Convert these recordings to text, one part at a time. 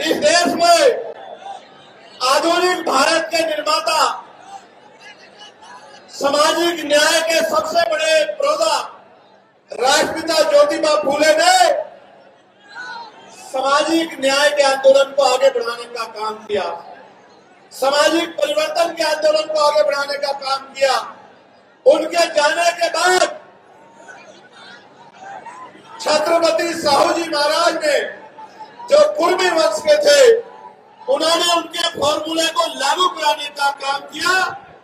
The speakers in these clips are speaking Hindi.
इस देश में आधुनिक भारत के निर्माता, सामाजिक न्याय के सबसे बड़े प्रोदा राष्ट्रपिता ज्योतिबा फूले ने सामाजिक न्याय के आंदोलन को आगे बढ़ाने का काम किया, सामाजिक परिवर्तन के आंदोलन को आगे बढ़ाने का काम किया। उनके जाने के बाद छत्रपति साहू जी महाराज ने, जो कुर्मी वंश के थे, उन्होंने उनके फॉर्मूले को लागू कराने का काम किया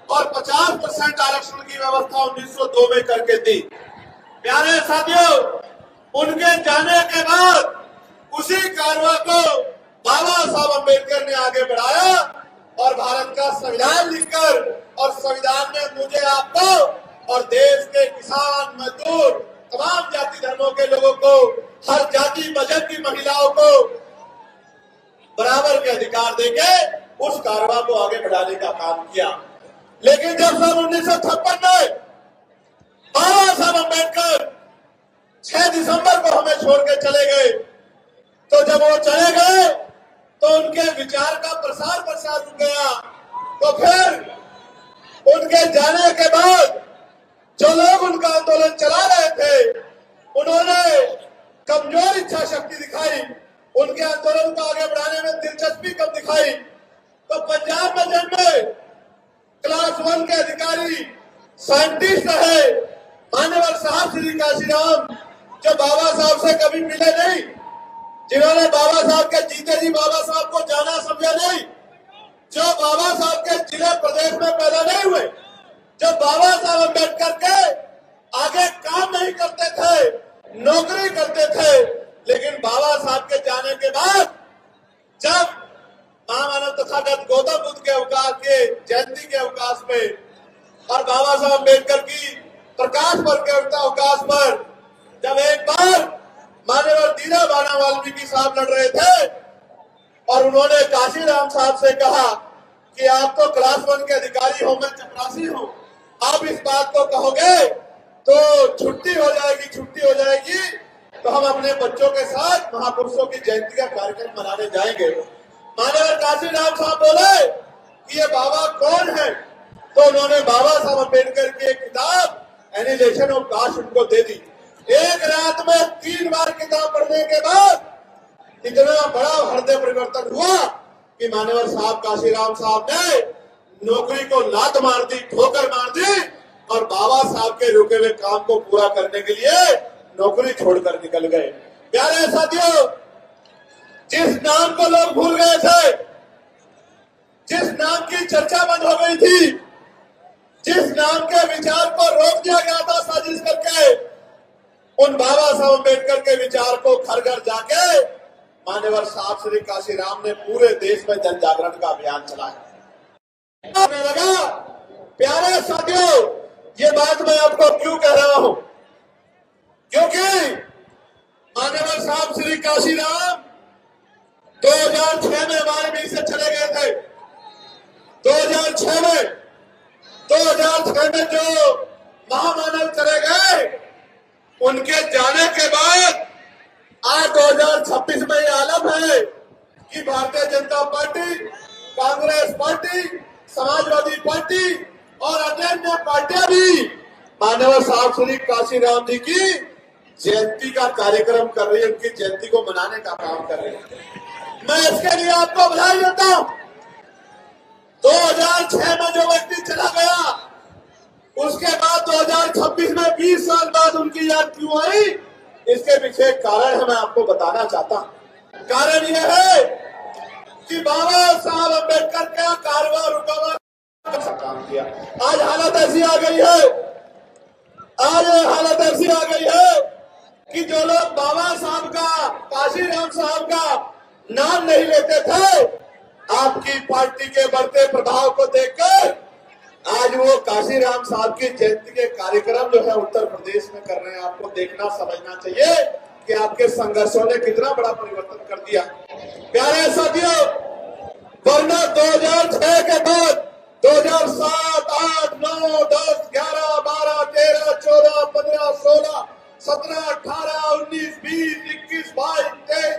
और 50% आरक्षण की व्यवस्था 1902 में करके दी। प्यारे साथियों, उनके जाने के बाद उसी कारवां को बाबा साहब अम्बेडकर ने आगे बढ़ाया और भारत का संविधान लिखकर, और संविधान में मुझे, आपको और देश के किसान, मजदूर, तमाम जाति धर्मों के लोगों को, हर जाति मजहब की महिलाओं को बराबर के अधिकार देके उस कारवां को आगे बढ़ाने का काम किया। लेकिन जब सन 1956 में बाबा साहब अम्बेडकर 6 दिसंबर को हमें छोड़ के चले गए, तो जब वो चले गए तो उनके विचार का प्रसार रुक गया। तो फिर उनके जाने के बाद जो लोग उनका आंदोलन चला रहे थे, उन्होंने कमजोर इच्छा शक्ति दिखाई, उनके आंदोलन को आगे बढ़ाने में दिलचस्पी कम दिखाई। तो पंजाब में जन्मे क्लास 1 के अधिकारी, साइंटिस्ट रहे मान्यवर साहब श्री काशीराम, जो बाबा साहब से कभी मिले नहीं, जिन्होंने बाबा साहब के जीते जी बाबा साहब को जाना समझा नहीं, जो बाबा साहब के जिले प्रदेश में पैदा नहीं हुए, जो बाबा साहब अम्बेडकर के आगे काम नहीं करते थे, नौकरी करते थे, लेकिन बाबा साहब के जाने के बाद जब महामानव तथागत गौतम बुद्ध के अवकाश के जयंती के अवकाश में और बाबा साहब अम्बेडकर की प्रकाश पर्व के अवकाश पर जब एक बार मान्यवर दीना बाना वाल्मीकि साहब लड़ रहे थे और उन्होंने काशीराम साहब से कहा कि आप तो क्लास 1 के अधिकारी हो, मैं चपरासी हूं, आप इस बात को कहोगे तो छुट्टी हो जाएगी, तो हम अपने बच्चों के साथ महापुरुषों की जयंती का कार्यक्रम मनाने जाएंगे। मान्यवर काशीराम साहब बोले कि ये बाबा कौन है, तो उन्होंने बाबा साहब अम्बेडकर की एक किताब एनिलेशन ऑफ कास्ट उनको दे दी। एक रात में 3 बार किताब पढ़ने के बाद इतना बड़ा हृदय परिवर्तन हुआ कि मान्यवर साहब काशीराम साहब ने नौकरी को लात मार दी, ठोकर मार दी और बाबा साहब के रुके हुए काम को पूरा करने के लिए नौकरी छोड़कर निकल गए। प्यारे साथियों, जिस नाम को लोग भूल गए थे, जिस नाम की चर्चा बंद हो गई थी, जिस नाम के विचार को रोक दिया गया था साजिश करके, उन बाबा साहब अम्बेडकर के विचार को घर घर जाके मान्यवर साहब श्री काशीराम ने पूरे देश में जन जागरण का अभियान चलाया। लगा प्यारे साथियों, ये बात मैं आपको क्यों कह रहा हूं, क्योंकि मान्यवर साहब श्री काशीराम 2006 में हमारे बीच से चले गए थे। 2006 में जो महामानव चले गए, उनके जाने के बाद आज 2026 में ये आलम है कि Bharatiya Janata party, Congress party, Samajwadi party और अन्य पार्टियां भी मान्यवर साहब श्री काशीराम जी की जयंती का कार्यक्रम कर रही है, उनकी जयंती को मनाने का काम कर रही है। मैं इसके लिए आपको बधाई देता हूं। 2006 में जो व्यक्ति चला गया, उसके बाद 2026 में 20 साल बाद उनकी याद क्यों आई, इसके पीछे कारण है, मैं आपको बताना चाहता हूं। कारण यह है कि बाबा साहब अम्बेडकर का कारवां रुकावट काम किया। आज हालत ऐसी आ गई है कि जो लोग बाबा साहब का, काशीराम साहब का नाम नहीं लेते थे, आपकी पार्टी के बढ़ते प्रभाव को देखकर आज वो काशीराम साहब की जयंती के कार्यक्रम जो है उत्तर प्रदेश में कर रहे हैं। आपको देखना समझना चाहिए कि आपके संघर्षों ने कितना बड़ा परिवर्तन कर दिया। प्यारे साथियों, वरना 2006 के बाद 2007, 8, 9, 10, 11, 12, 13, 14, 15, 16, 17, 18, 19, 20, 21, 22, 23,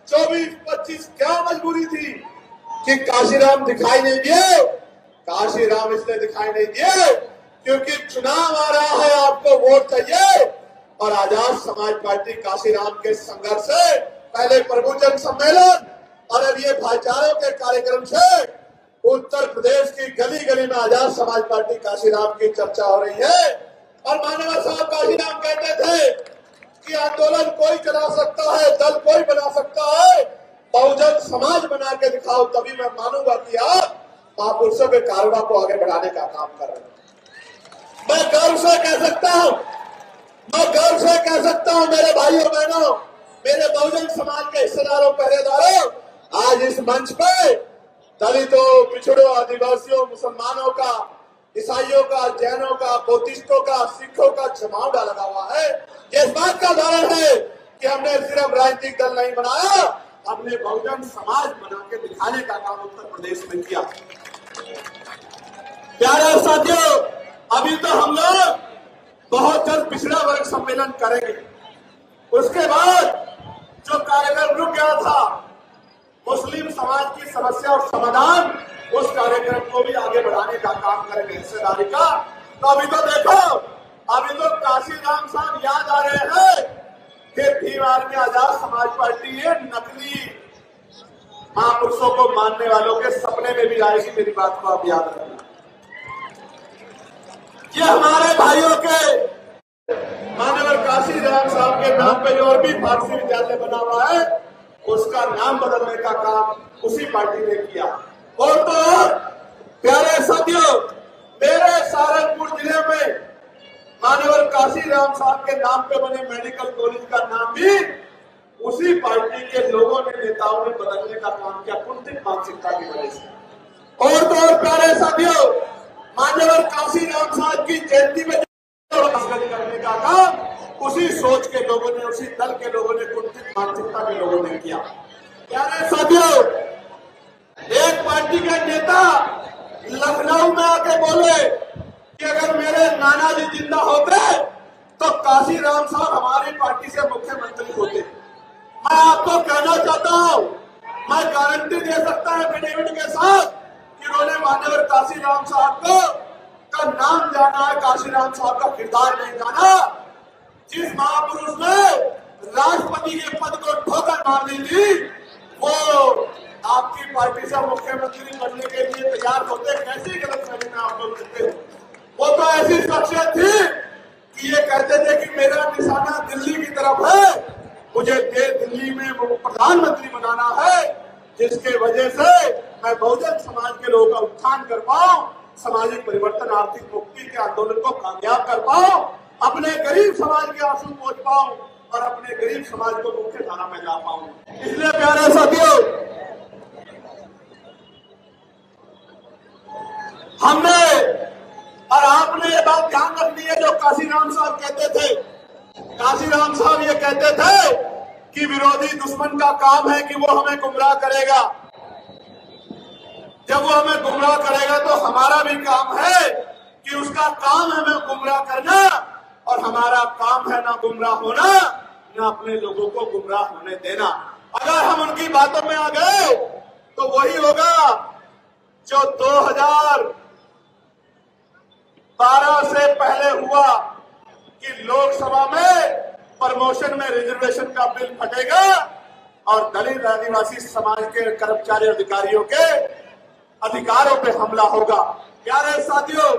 24-25 क्या मजबूरी थी कि काशीराम दिखाई नहीं दिए? काशीराम इसलिए दिखाई नहीं दिए क्योंकि चुनाव आ रहा है, आपको वोट चाहिए। और आजाद समाज पार्टी काशीराम के संघर्ष से पहले प्रभुजन सम्मेलन और अब ये भाईचारों के कार्यक्रम से उत्तर प्रदेश की गली गली में आजाद समाज पार्टी काशीराम की चर्चा हो रही है। और मानव साहब काशीराम कहते थे कि आंदोलन कोई चला सकता है, दल कोई बना सकता है, बहुजन समाज बना के दिखाओ, तभी मैं मानूंगा कि आप महापुरुषों के कारवा को आगे बढ़ाने का काम कर रहे हैं। मैं गर्व से कह सकता हूं, मेरे भाइयों बहनों, मेरे बहुजन समाज के हिस्सेदारों, पहरेदारों, आज इस मंच पे दलितों, पिछड़ों, आदिवासियों, मुसलमानों का, ईसाइयों का, जैनों का, बौद्धिस्टों का, सिखों का जमावड़ा लगा हुआ है। ये इस बात का उदाहरण है कि हमने सिर्फ राजनीतिक दल नहीं बनाया, हमने बहुजन समाज बना के दिखाने का काम उत्तर प्रदेश में किया। प्यारे साथियों, अभी तो हम लोग बहुत जल्द पिछड़ा वर्ग सम्मेलन करेंगे। उसके बाद जो कार्यक्रम रुक गया था, मुस्लिम समाज की समस्या और समाधान, उस कार्यक्रम को भी आगे बढ़ाने का काम करेंगे हिस्सेदारी का। तो अभी तो देखो, अभी तो काशीराम साहब याद आ रहे हैं कि भीम आर्मी आजाद समाज पार्टी ये नकली महापुरुषों को मानने वालों के सपने में भी आएगी। मेरी बात को आप याद रखना। ये हमारे भाइयों के मानवर काशीराम साहब के नाम पे जो और भी फारसी विद्यालय बना हुआ है, उसका नाम बदलने का काम उसी पार्टी ने किया। और तो प्यारे साथियों, मेरे सहारनपुर जिले में मानवर काशीराम साहब के नाम पे बने मेडिकल कॉलेज का नाम भी उसी पार्टी के लोगों ने, नेताओं ने बदलने का काम किया, कुंठित मानसिकता की वजह से। और तो प्यारे साथियों, मान्यवर काशीराम साहब की जयंती में करने का काम उसी सोच के लोगों ने, उसी दल के लोगों ने, कुंठित मानसिकता के लोगों ने किया। प्यारे साथियों, एक पार्टी के नेता लखनऊ में आके बोले कि अगर मेरे नाना जी जिंदा होते तो काशीराम साहब हमारी पार्टी से मुख्यमंत्री होते। मैं आपको कहना चाहता हूं, मैं गारंटी दे सकता है एफिडेविट के साथ कि उन्होंने मान्यवर काशीराम साहब का नाम जाना है, काशीराम साहब का किरदार नहीं जाना। जिस महापुरुष ने राष्ट्रपति के पद को ठोकर मार दी थी, वो आपकी पार्टी से मुख्यमंत्री बनने के लिए तैयार होते। कैसी गलतफहमी में आप लोग रहते हो? वो तो ऐसी शख्सियत थी कि ये कहते थे कि मेरा निशाना दिल्ली की तरफ है, मुझे दिल्ली में प्रधानमंत्री बनाना है, जिसके वजह से मैं बहुजन समाज के लोगों का उत्थान कर पाऊं, सामाजिक परिवर्तन, आर्थिक मुक्ति के आंदोलन को कामयाब कर पाऊं, अपने गरीब समाज के आंसू पोंछ पाऊं और अपने गरीब समाज को मुख्य धारा में ला पाऊं। इसलिए प्यारे साथियों, हमने और आपने ये बात ध्यान रखनी है जो काशीराम साहब कहते थे। काशीराम साहब ये कहते थे कि विरोधी दुश्मन का काम है कि वो हमें गुमराह करेगा। जब वो हमें गुमराह करेगा तो हमारा भी काम है कि उसका काम है हमें गुमराह करना, और हमारा काम है ना गुमराह होना, ना अपने लोगों को गुमराह होने देना। अगर हम उनकी बातों में आ गए तो वही होगा जो 2012 से पहले हुआ कि लोकसभा में प्रमोशन में रिजर्वेशन का बिल फटेगा और दलित आदिवासी समाज के कर्मचारी अधिकारियों के अधिकारों पे हमला होगा। प्यारे साथियों,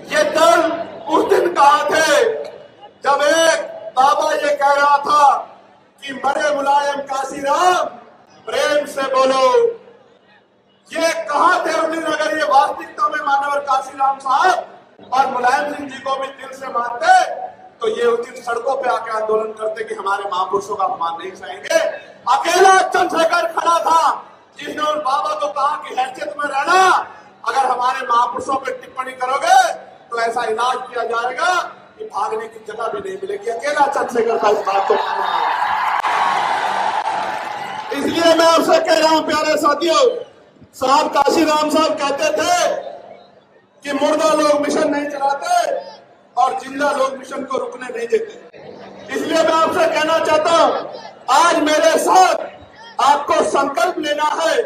ये दल उस दिन कहा थे जब एक बाबा ये कह रहा था कि मरे मुलायम काशीराम प्रेम से बोलो। ये कहा थे उस दिन, अगर ये वास्तविकता में मानवर काशीराम साहब और मुलायम सिंह जी को भी दिल से मानते तो ये उस दिन सड़कों पे आके आंदोलन करते कि हमारे महापुरुषों का अपमान नहीं सहेंगे। अकेला चंद्रशेखर खड़ा था जिसने उन बाबा को कहा कि हैसियत में रहना, अगर हमारे महापुरुषों पे टिप्पणी करोगे तो ऐसा इलाज किया जाएगा कि भागने की जगह भी नहीं मिलेगी। अकेला चंद्रशेखर था इस बात को। इसलिए मैं आपसे कह रहा हूं प्यारे साथियों, साहब काशीराम साहब कहते थे कि मुर्दा लोग मिशन नहीं चलाते और जिंदा लोग मिशन को रुकने नहीं देते। इसलिए मैं आपसे कहना चाहता हूं, आज मेरे साथ आपको संकल्प लेना है,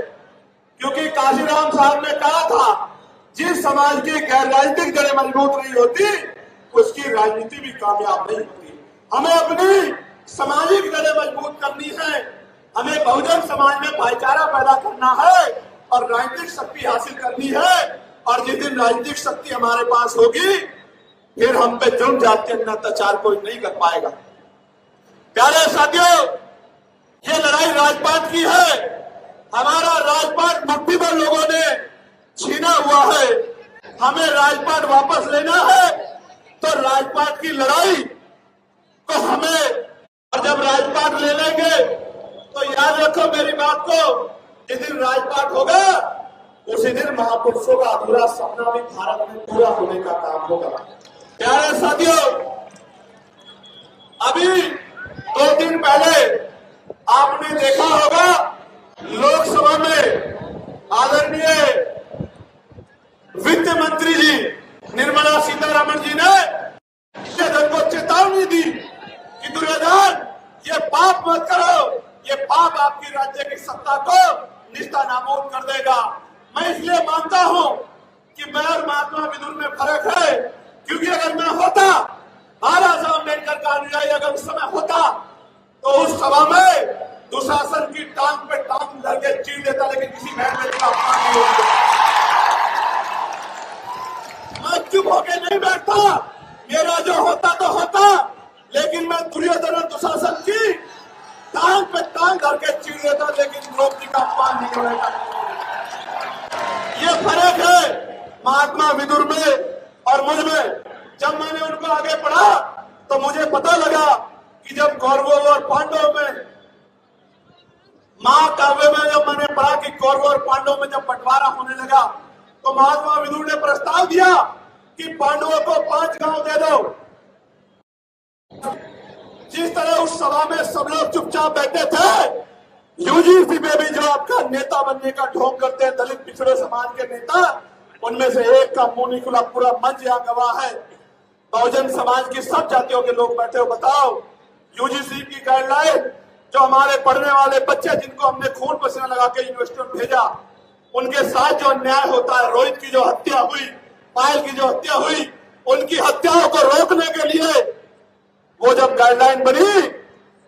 क्योंकि काशीराम साहब ने कहा था, जिस समाज की गैर राजनीतिक जड़ें मजबूत नहीं होती उसकी राजनीति भी कामयाब नहीं होती। हमें अपनी सामाजिक जड़ें मजबूत करनी है, हमें बहुजन समाज में भाईचारा पैदा करना है और राजनीतिक शक्ति हासिल करनी है। और जिस दिन राजनीतिक शक्ति हमारे पास होगी, फिर हम पे जुर्म जाति अत्याचार कोई नहीं कर पाएगा। प्यारे साथियों, ये लड़ाई राजपाट की है। हमारा राजपाट मुट्ठी भर लोगों ने छीना हुआ है। हमें राजपाट वापस लेना है, तो राजपाट की लड़ाई को हमें, और जब राजपाट ले लेंगे तो याद रखो मेरी बात को, जिस दिन राजपाट होगा उसी दिन महापुरुषों का अधूरा सपना भी भारत में पूरा होने का काम होगा। प्यारे साथियों, अभी 2 दिन पहले आपने देखा होगा लोकसभा में आदरणीय वित्त मंत्री जी निर्मला सीतारमण जी ने सदन को चेतावनी दी कि दुर्योधन, ये पाप मत करो, ये पाप आपकी राज्य की सत्ता को निस्ता नाबूद कर देगा। मैं इसलिए मानता हूं कि मैं और महात्मा विदुर में फर्क है, क्योंकि अगर मैं होता, बाबा साहब अम्बेडकर का अनुयायी अगर उस समय होता, तो उस सभा में दुशासन की टांग पे टांग धर के चीर देता, लेकिन किसी बहन बेटी का अपमान नहीं होता। मैं चुप होके नहीं बैठता, मेरा जो होता तो होता, लेकिन मैं दुर्योधन और दुशासन की टांग पे टांग धर के चीर देता, लेकिन द्रौपदी का अपमान नहीं होगा। ये फर्क है महात्मा विदुर में और मुझ में। जब मैंने उनको आगे पढ़ा तो मुझे पता लगा कि जब कौरवों और पांडवों में, महाकाव्य में जब मैंने पढ़ा कि कौरवों और पांडवों में जब बंटवारा होने लगा, तो महात्मा विदुर ने प्रस्ताव दिया कि पांडवों को 5 गांव दे दो। जिस तरह उस सभा में सब लोग चुपचाप बैठे थे, यूजीसी में भी जो आपका नेता बनने का ढोंग करते हैं दलित पिछड़े समाज के नेता, उनमें से एक का मुंह नहीं खुला, पूरा मंच यहाँ गवाह है। बहुजन समाज की सब जातियों के लोग बैठे हो। बताओ, यूजीसी की गाइडलाइन, जो हमारे पढ़ने वाले बच्चे जिनको हमने खून पसीना लगा के यूनिवर्सिटी में भेजा, उनके साथ जो अन्याय होता है, रोहित की जो हत्या हुई, पायल की जो हत्या हुई, उनकी हत्याओं को रोकने के लिए वो जब गाइडलाइन बनी,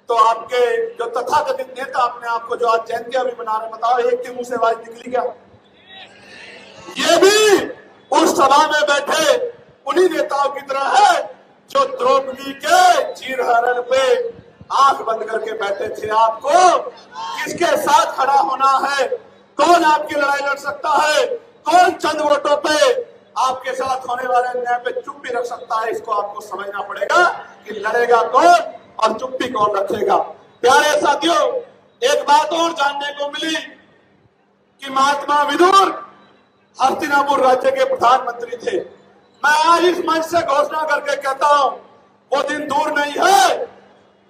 तो आपके जो तथाकथित नेता अपने आप को जो आज जयंतियां भी बना रहे, बताओ एक के मुंह से आवाज निकली क्या? ये भी उस सभा में बैठे उन्हीं नेताओं की तरह है जो द्रौपदी के चीरहरण पे आंख बंद करके बैठे थे। आपको किसके साथ खड़ा होना है, कौन आपकी लड़ाई लड़ सकता है, कौन चंद वोटों पे आपके साथ होने वाले अन्याय पे चुप्पी रख सकता है, इसको आपको समझना पड़ेगा कि लड़ेगा कौन और चुप्पी कौन रखेगा। प्यारे साथियों, एक बात और जानने को मिली कि महात्मा विदुर हस्तिनापुर राज्य के प्रधानमंत्री थे। मैं आज इस मंच से घोषणा करके कहता हूं, वो दिन दूर नहीं है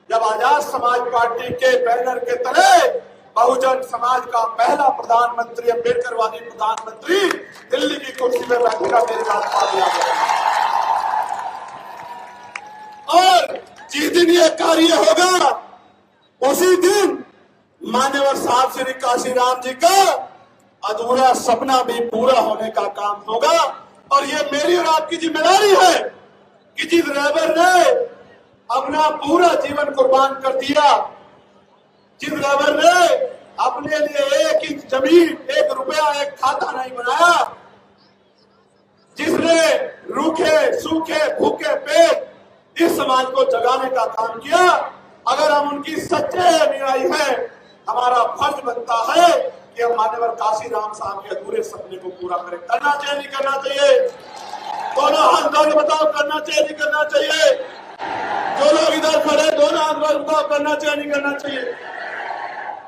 जब आजाद समाज पार्टी के बैनर के तले बहुजन समाज का पहला प्रधानमंत्री, अम्बेडकरवादी प्रधानमंत्री दिल्ली की कुर्सी में बैठेगा मेरे साथ। और जिस दिन ये कार्य होगा, उसी दिन मान्यवर साहब श्री काशीराम जी का अधूरा सपना भी पूरा होने का काम होगा। और ये मेरी और आपकी जिम्मेदारी है कि जिस ड्राइवर ने अपना पूरा जीवन कुर्बान कर दिया, जिस ड्राइवर ने अपने लिए 1 इंच जमीन, 1 रुपया, 1 खाता नहीं बनाया, जिसने रूखे सूखे भूखे पेट इस समाज को जगाने का काम किया, अगर हम उनकी सच्चे अनुयायी हैं, हमारा फर्ज बनता है कि हम मान्यवर काशीराम साहब के अधूरे सपने को पूरा करें। करना चाहिए नहीं करना चाहिए? दोनों हाथ जोड़ बताओ, करना चाहिए नहीं करना चाहिए? जो लोग इधर खड़े, दोनों हाथ जोड़ बताओ, करना चाहिए नहीं करना चाहिए?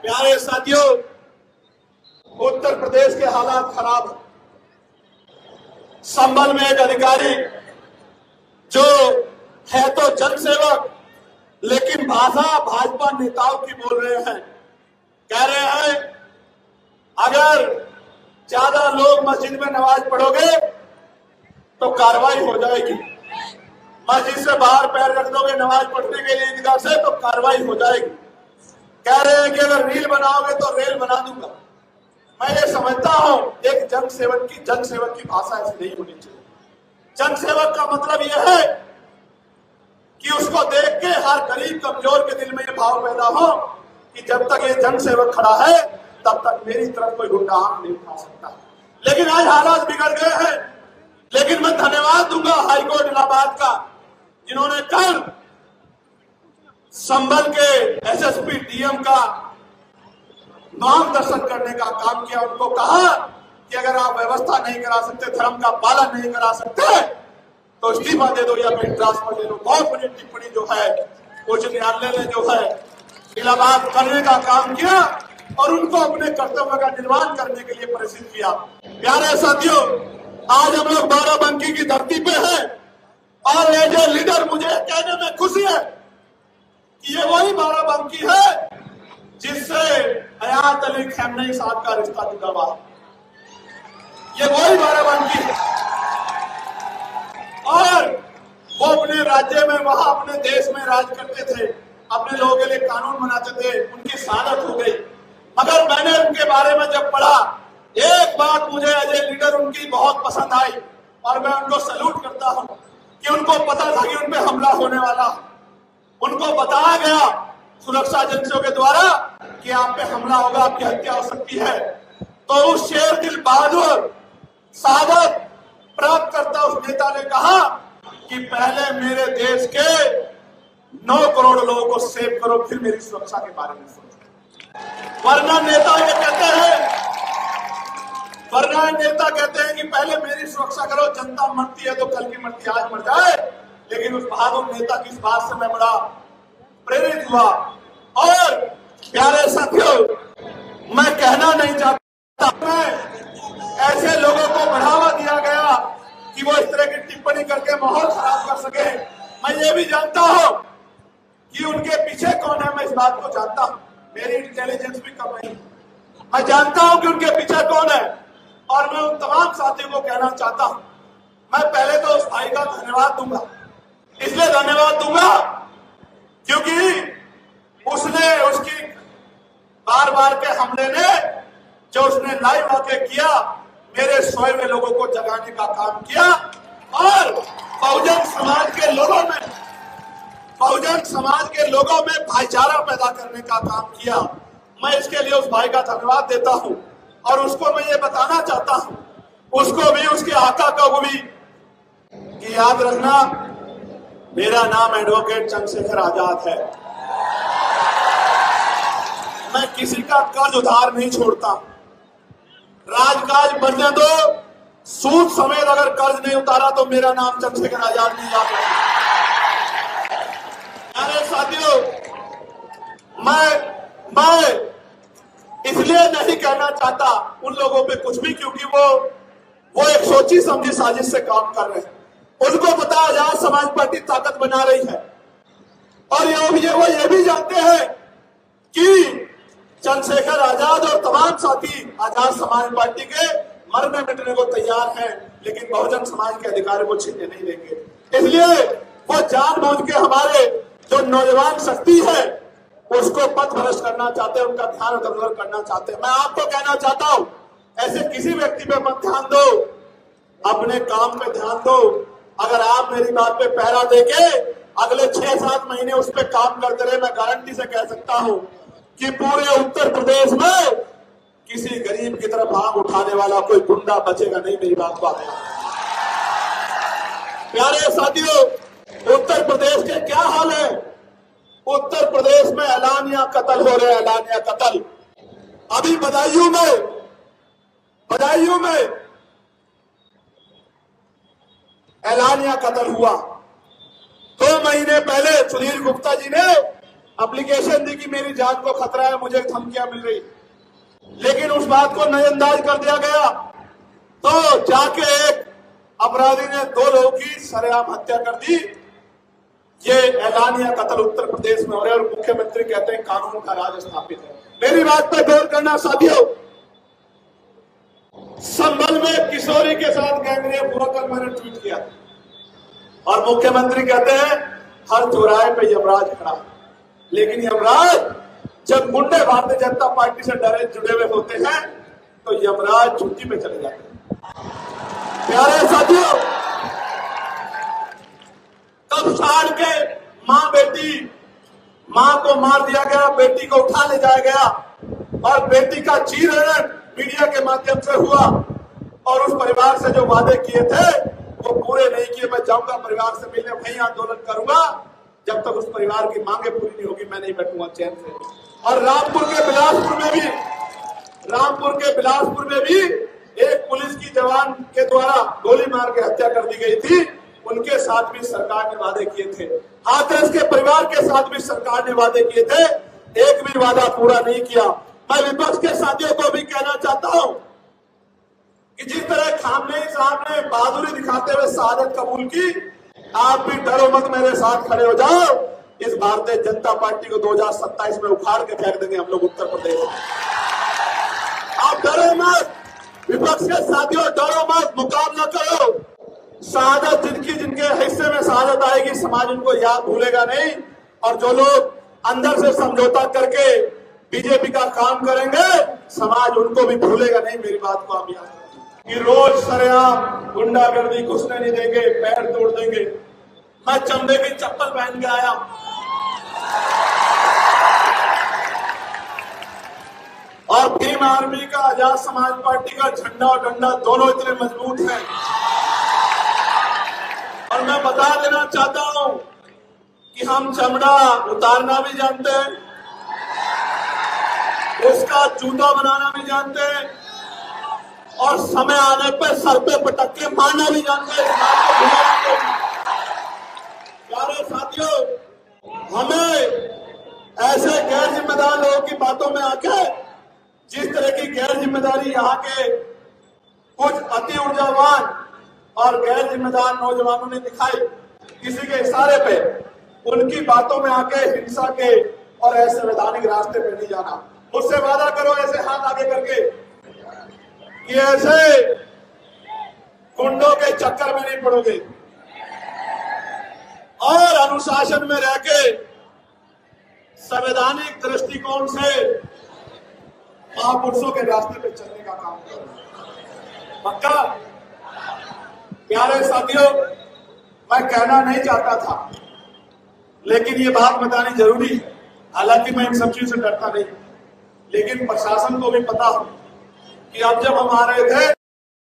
प्यारे साथियों, उत्तर प्रदेश के हालात खराब है। संभल में एक अधिकारी जो है तो जनसेवक, लेकिन भाषा भाजपा नेताओं की बोल रहे हैं। कह रहे हैं अगर ज्यादा लोग मस्जिद में नमाज पढ़ोगे तो कार्रवाई हो जाएगी। मस्जिद से बाहर पैर रख दोगे नमाज पढ़ने के लिए ईदगाह से तो कार्रवाई हो जाएगी। कह रहे हैं कि अगर रील बनाओगे तो रेल बना दूंगा। मैं ये समझता हूं एक जनसेवक की भाषा ऐसी नहीं होनी चाहिए। जनसेवक का मतलब यह है कि उसको देख के हर गरीब कमजोर के दिल में ये भाव पैदा हो कि जब तक ये जनसेवक खड़ा है तब तक मेरी तरफ कोई गुंडा आंख नहीं उठा सकता। लेकिन आज हालात बिगड़ गए हैं। लेकिन मैं धन्यवाद दूंगा हाईकोर्ट इलाहाबाद का, जिन्होंने कल संभल के एसएसपी डीएम का मार्गदर्शन करने का काम किया। उनको कहा कि अगर आप व्यवस्था नहीं करा सकते, धर्म का पालन नहीं करा सकते तो इस्तीफा दे दो या फिर ट्रांसफर दे दो। बहुत बड़ी टिप्पणी जो है उच्च न्यायालय ने जो है इलाहाबाद करने का काम किया और उनको अपने कर्तव्य का निर्वहन करने के लिए प्रेरित किया। प्यारे साथियों, आज हम लोग बाराबंकी की धरती पे हैं और एज ए लीडर मुझे कहने में खुशी है कि ये वही बाराबंकी है जिससे हयात अली खamenei साहब का रिश्ता जुड़ा हुआ है। ये वही बाराबंकी है और वो अपने राज्य में, वहां अपने देश में राज करते थे, अपने लोगों के लिए कानून बनाते थे। उनकी शहादत हो गई, मगर मैंने उनके बारे में जब पढ़ा एक बात मुझे एज ए लीडर उनकी बहुत पसंद आई और मैं उनको सैल्यूट करता हूं कि उनको पता था कि उन पे हमला होने वाला। उनको बताया गया सुरक्षा एजेंसियों के द्वारा कि आप पे हमला होगा, आपकी हत्या हो सकती है। तो उस शेर दिल बहादुर शहादत प्राप्त करता उस नेता ने कहा कि पहले मेरे देश के 9 करोड़ लोगों को सेव करो, फिर मेरी सुरक्षा के बारे में सोचो। वरना नेता ये कहते हैं कि पहले मेरी सुरक्षा करो, जनता मरती है तो कल की मरती आज मर जाए। लेकिन उस बहादुर नेता की इस बात से मैं बड़ा प्रेरित हुआ। और प्यारे साथियों, मैं कहना नहीं चाहता, मैं ऐसे लोगों को बढ़ावा दिया गया कि वो इस तरह की टिप्पणी करके माहौल खराब कर सके। मैं ये भी जानता हूं कि उनके पीछे कौन है, मैं इस बात को जानता हूं। मेरी इंटेलिजेंस भी कम नहीं, मैं जानता हूं कि उनके पीछे कौन है। और मैं उन तमाम साथियों को कहना चाहता हूं, मैं पहले तो उस भाई का धन्यवाद दूंगा। इसलिए धन्यवाद दूंगा क्योंकि उसकी बार के हमले ने जो उसने लाइव आके किया, मेरे सोए हुए लोगों को जगाने का काम किया और बहुजन समाज के लोगों में भाईचारा पैदा करने का काम किया। मैं इसके लिए उस भाई का धन्यवाद देता हूं और उसको मैं ये बताना चाहता हूं, उसको भी, उसके आका को भी, कि याद रखना मेरा नाम एडवोकेट चंद्रशेखर आजाद है। मैं किसी का कर्ज उधार नहीं छोड़ता। राजकाज बनने दो, सूद समेत अगर कर्ज नहीं उतारा तो मेरा नाम चंद्रशेखर आजाद नहीं याद रखना। अरे साथियों, मैं इसलिए नहीं कहना चाहता उन लोगों पे कुछ भी, क्योंकि वो एक सोची समझी साजिश से काम कर रहे हैं। उनको पता आजाद समाज पार्टी ताकत बना रही है और वो ये भी जानते हैं कि चंद्रशेखर आजाद और तमाम साथी आजाद समाज पार्टी के मरने मिटने को तैयार हैं, लेकिन बहुजन समाज के अधिकार को छीनने नहीं देंगे। इसलिए वो जानबूझ के हमारे जो नौजवान शक्ति है उसको पथ भ्रष्ट करना चाहते हैं, उनका ध्यान इधर-उधर करना चाहते हैं। मैं आपको कहना चाहता हूं, ऐसे किसी व्यक्ति पे मत ध्यान दो, अपने काम पे ध्यान दो। अगर आप मेरी बात पे पहरा देके अगले 6-7 महीने उस पर काम करते रहे, मैं गारंटी से कह सकता हूं कि पूरे उत्तर प्रदेश में किसी गरीब की तरफ आंख उठाने वाला कोई गुंडा बचेगा नहीं। मेरी बात को आप प्यारे साथियों, उत्तर प्रदेश के क्या हाल है? उत्तर प्रदेश में ऐलानिया कत्ल हो रहे हैं, ऐलानिया कत्ल। अभी बदायूं में ऐलानिया कत्ल हुआ। 2 महीने पहले सुधीर गुप्ता जी ने एप्लीकेशन दी कि मेरी जान को खतरा है, मुझे धमकियां मिल रही, लेकिन उस बात को नजरअंदाज कर दिया गया। तो जाके एक अपराधी ने 2 लोगों की सरेआम हत्या कर दी। ये ऐलानिया कत्ल उत्तर प्रदेश में हो रहा है और मुख्यमंत्री कहते हैं कानून का राज स्थापित है। मेरी बात पर गौर करना साथियों, संभल में किशोरी के साथ गैंगरेप हुआ, कल मैंने ट्वीट किया। और मुख्यमंत्री कहते हैं हर चौराहे पे यमराज खड़ा, लेकिन यमराज जब गुंडे भारतीय जनता पार्टी से डरे जुड़े हुए होते हैं तो यमराज छुट्टी पे चले जाते हैं। प्यारे साथियों, कब साड़ के मां को मार दिया गया, बेटी को उठा ले जाया गया और बेटी का चीरहरण मीडिया के माध्यम से हुआ और उस परिवार से जो वादे किए थे वो पूरे नहीं किए। मैं जाऊंगा परिवार से मिलने, वहीं आंदोलन करूंगा, जब तक उस परिवार की मांगे पूरी नहीं होगी मैं नहीं बैठूंगा चैन से। और रामपुर के बिलासपुर में भी एक पुलिस की जवान के द्वारा गोली मार के हत्या कर दी गई थी, उनके साथ भी सरकार ने वादे किए थे। हाथरस के परिवार के साथ भी सरकार ने वादे किए थे, एक भी वादा पूरा नहीं किया। मैं विपक्ष के साथियों को भी कहना चाहता हूं कि जिस तरह खामनेई साहब ने बहादुरी दिखाते हुए शहादत कबूल की, आप भी डरो मत, मेरे साथ खड़े हो जाओ। इस भारतीय जनता पार्टी को 2027 में उखाड़ के फेंक देंगे हम लोग उत्तर प्रदेश। आप डरो मत, विपक्ष के साथियों डरो मत, मुकाबला करो। शहादत जिनके हिस्से में शहादत आएगी, समाज उनको याद भूलेगा नहीं। और जो लोग अंदर से समझौता करके बीजेपी का काम करेंगे, समाज उनको भी भूलेगा नहीं। मेरी बात को आप याद रखें कि रोज सरेआम गुंडागर्दी घुसने नहीं देंगे, पैर तोड़ देंगे। मैं चमड़े की चप्पल पहन के आया, और भीम आर्मी का, आजाद समाज पार्टी का झंडा और डंडा दोनों इतने मजबूत हैं। और मैं बता देना चाहता हूं कि हम चमड़ा उतारना भी जानते हैं, उसका जूता बनाना भी जानते हैं, और समय आने पर सर पे पटक के मारना भी जानते हैं। प्यारे साथियों, हमें ऐसे गैर जिम्मेदार लोगों की बातों में आके जिस तरह की गैर जिम्मेदारी यहाँ के कुछ अति ऊर्जावान और गैर जिम्मेदार नौजवानों ने दिखाई, किसी के इशारे पे उनकी बातों में आके हिंसा के और असंवैधानिक रास्ते पे नहीं जाना। मुझसे वादा करो ऐसे हाथ आगे करके कि ऐसे गुंडों के चक्कर में नहीं पड़ोगे और अनुशासन में रह के संवैधानिक दृष्टिकोण से महापुरुषों के रास्ते पे चलने का काम करो। पक्का? प्यारे साथियों, मैं कहना नहीं चाहता था, लेकिन ये बात बतानी जरूरी है। हालांकि मैं इन सब चीजों से डरता नहीं, लेकिन प्रशासन को भी पता हो कि अब जब हम आ रहे थे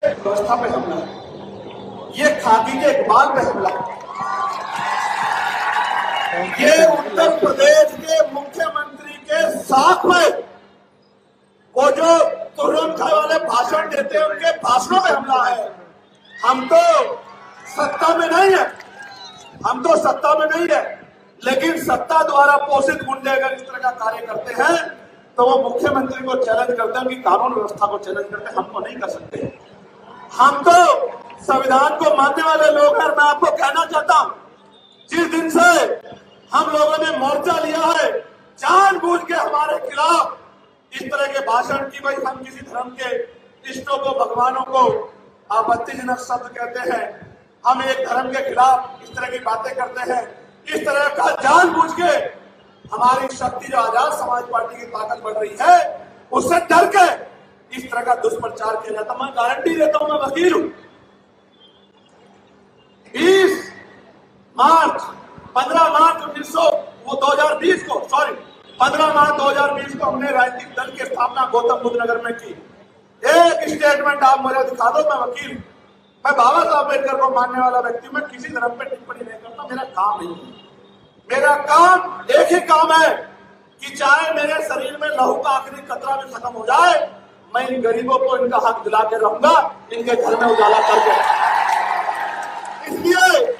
व्यवस्था पे हमला, ये खाकी के इकबाल पे हमला, ये उत्तर प्रदेश के मुख्यमंत्री के साथ में वो जो तुरंत खाए वाले भाषण देते हैं उनके भाषणों पे हमला है। हम तो सत्ता में नहीं है, लेकिन सत्ता द्वारा पोषित गुंडे अगर इस तरह का कार्य करते हैं तो वो मुख्यमंत्री को चैलेंज करते हैं, उनकी कानून व्यवस्था को चैलेंज करते हैं। हमको नहीं कर सकते। हम तो संविधान को मानने वाले लोग हैं। मैं आपको कहना चाहता हूं, जिस दिन से हम लोगों ने मोर्चा लिया है जानबूझ के हमारे खिलाफ इस तरह के भाषण की, भाई हम किसी धर्म के इष्टों को, भगवानों को आपत्तिजनक शब्द कहते हैं, हम एक धर्म के खिलाफ इस तरह की बातें करते हैं, इस तरह का जानबूझ के हमारी शक्ति जो आजाद समाज पार्टी की ताकत बढ़ रही है उससे डर के इस तरह का दुष्प्रचार किया जाता। मैं गारंटी देता हूं, मैं वकील हूं। 15 मार्च 2020 को हमने राजनीतिक दल की स्थापना गौतम बुद्ध नगर में की। एक स्टेटमेंट आप मुझे दिखा दो, मैं वकील, मैं बाबा साहब अम्बेडकर को मानने वाला व्यक्ति, मैं किसी धर्म पे टिप्पणी नहीं करता, मेरा काम नहीं है। मेरा काम एक ही काम है कि चाहे मेरे शरीर में लहू का आखिरी कतरा भी खत्म हो जाए, मैं इन गरीबों को इनका हक दिला के रहूंगा, इनके घर में उजाला करके। इसलिए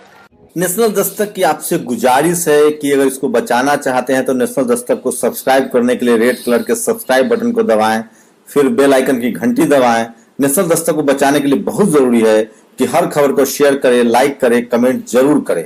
नेशनल दस्तक की आपसे गुजारिश है कि अगर इसको बचाना चाहते हैं तो नेशनल दस्तक को सब्सक्राइब करने के लिए रेड कलर के सब्सक्राइब बटन को दबाएं, फिर बेल आइकन की घंटी दबाएं। नेशनल दस्तक को बचाने के लिए बहुत जरूरी है कि हर खबर को शेयर करें, लाइक करें, कमेंट जरूर करें।